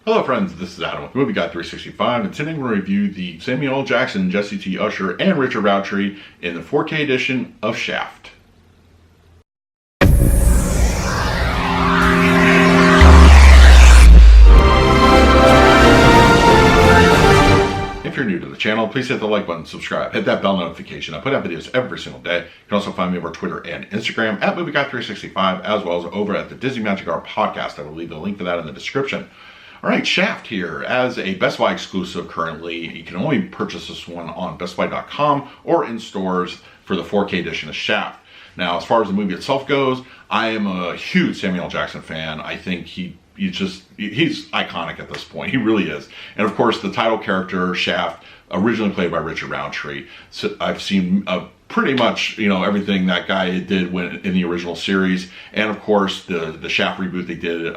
Hello friends, this is Adam with Movie Guy 365, and today we're going to review the Samuel L. Jackson, Jesse T. Usher, and Richard Roundtree in the 4K edition of Shaft. If you're new to the channel, please hit the like button, subscribe, hit that bell notification. I put out videos every single day. You can also find me over Twitter and Instagram at Movie Guy 365, as well as over at the Disney Magic Hour podcast. I will leave the link for that in the description. All right, Shaft here, as a Best Buy exclusive currently. You can only purchase this one on BestBuy.com or in stores for the 4K edition of Shaft. Now, as far as the movie itself goes, I am a huge Samuel L. Jackson fan. I think he's iconic at this point. He really is. And of course, the title character, Shaft, originally played by Richard Roundtree. So I've seen pretty much, everything that guy did in the original series, and of course the Shaft reboot they did,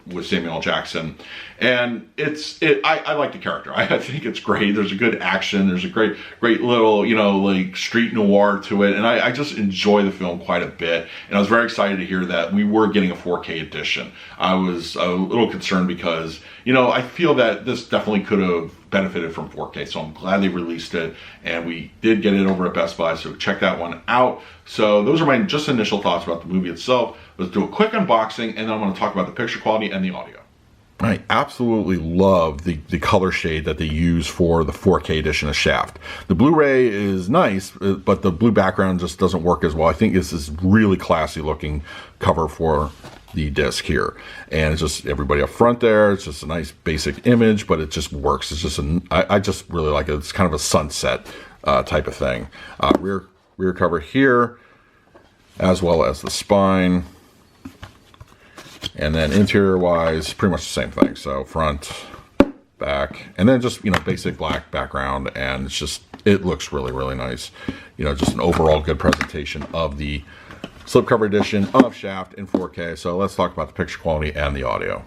with Samuel L. Jackson. And I like the character. I think it's great. There's a good action. There's a great little, like street noir to it, and I just enjoy the film quite a bit. And I was very excited to hear that we were getting a 4K edition. I was a little concerned because, I feel that this definitely could have benefited from 4K, so I'm glad they released it, and we did get it over at Best Buy, so check that one out. So those are my just initial thoughts about the movie itself. Let's do a quick unboxing, and then I'm going to talk about the picture quality and the audio. I absolutely love the color shade that they use for the 4K edition of Shaft. The Blu Ray is nice, but the blue background just doesn't work as well. I think this is really classy looking cover for the disc here, and it's just everybody up front there. It's just a nice basic image, but it just works. It's just I just really like it. It's kind of a sunset type of thing. Rear cover here, as well as the spine. And then interior wise, pretty much the same thing. So front, back, and then just, basic black background. And it looks really, really nice. Just an overall good presentation of the slipcover edition of Shaft in 4K. So let's talk about the picture quality and the audio.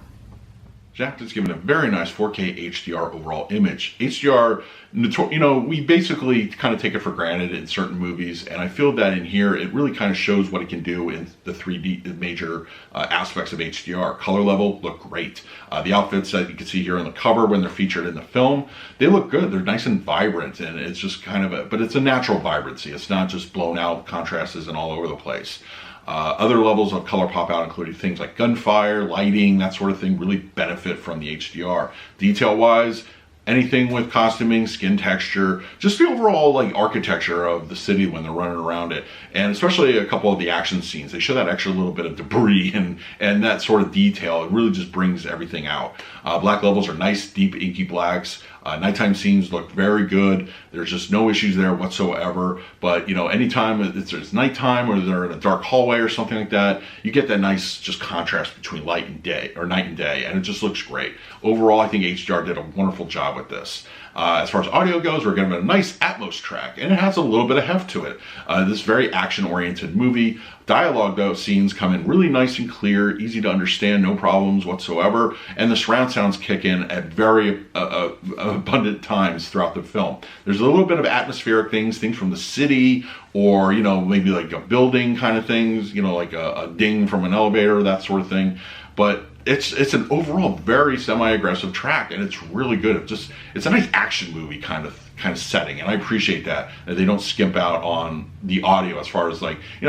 Shaft is given a very nice 4K HDR overall image. HDR, we basically kind of take it for granted in certain movies, and I feel that in here it really kind of shows what it can do in the 3D major aspects of HDR. Color level look great. The outfits that you can see here on the cover when they're featured in the film, they look good. They're nice and vibrant, and it's just kind of but it's a natural vibrancy. It's not just blown out, contrast isn't all over the place. Other levels of color pop out, including things like gunfire, lighting, that sort of thing, really benefit from the HDR. Detail-wise, anything with costuming, skin texture, just the overall architecture of the city when they're running around it, and especially a couple of the action scenes. They show that extra little bit of debris and that sort of detail. It really just brings everything out. Black levels are nice, deep, inky blacks. Nighttime scenes look very good. There's just no issues there whatsoever. But anytime it's nighttime or they're in a dark hallway or something like that, you get that nice just contrast between light and day, or night and day, and it just looks great. Overall, I think HDR did a wonderful job with this. As far as audio goes, we're getting a nice Atmos track, and it has a little bit of heft to it. This very action-oriented movie. Dialogue, though, scenes come in really nice and clear, easy to understand, no problems whatsoever, and the surround sounds kick in at very abundant times throughout the film. There's a little bit of atmospheric things from the city, or maybe like a building kind of things, like a ding from an elevator, that sort of thing. But it's an overall very semi-aggressive track, and it's really good. It's a nice action movie kind of setting, and I appreciate that they don't skimp out on the audio as far as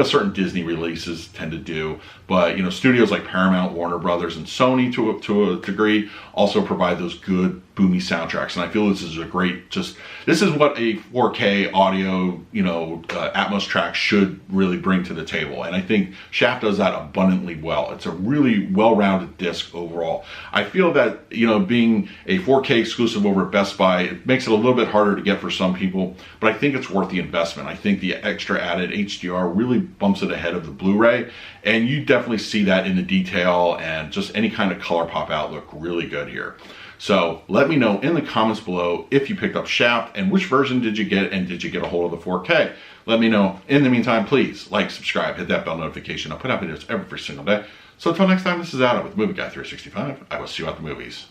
certain Disney releases tend to do. But studios like Paramount, Warner Brothers, and Sony to a degree also provide those good boomy soundtracks, and I feel this is a great this is what a 4K audio Atmos track should really bring to the table, and I think Shaft does that abundantly well. It's a really well-rounded disc overall. I feel that being a 4K exclusive over at Best Buy, it makes it a little bit harder to get for some people, but I think it's worth the investment. I think the extra added HDR really bumps it ahead of the Blu Ray, and you definitely see that in the detail, and just any kind of color pop out look really good here. So let me know in the comments below if you picked up Shaft, and which version did you get, and did you get a hold of the 4K? Let me know. In the meantime, please like, subscribe, hit that bell notification. I put out videos every single day. So until next time, this is Adam with Movie Guy 365. I will see you at the movies.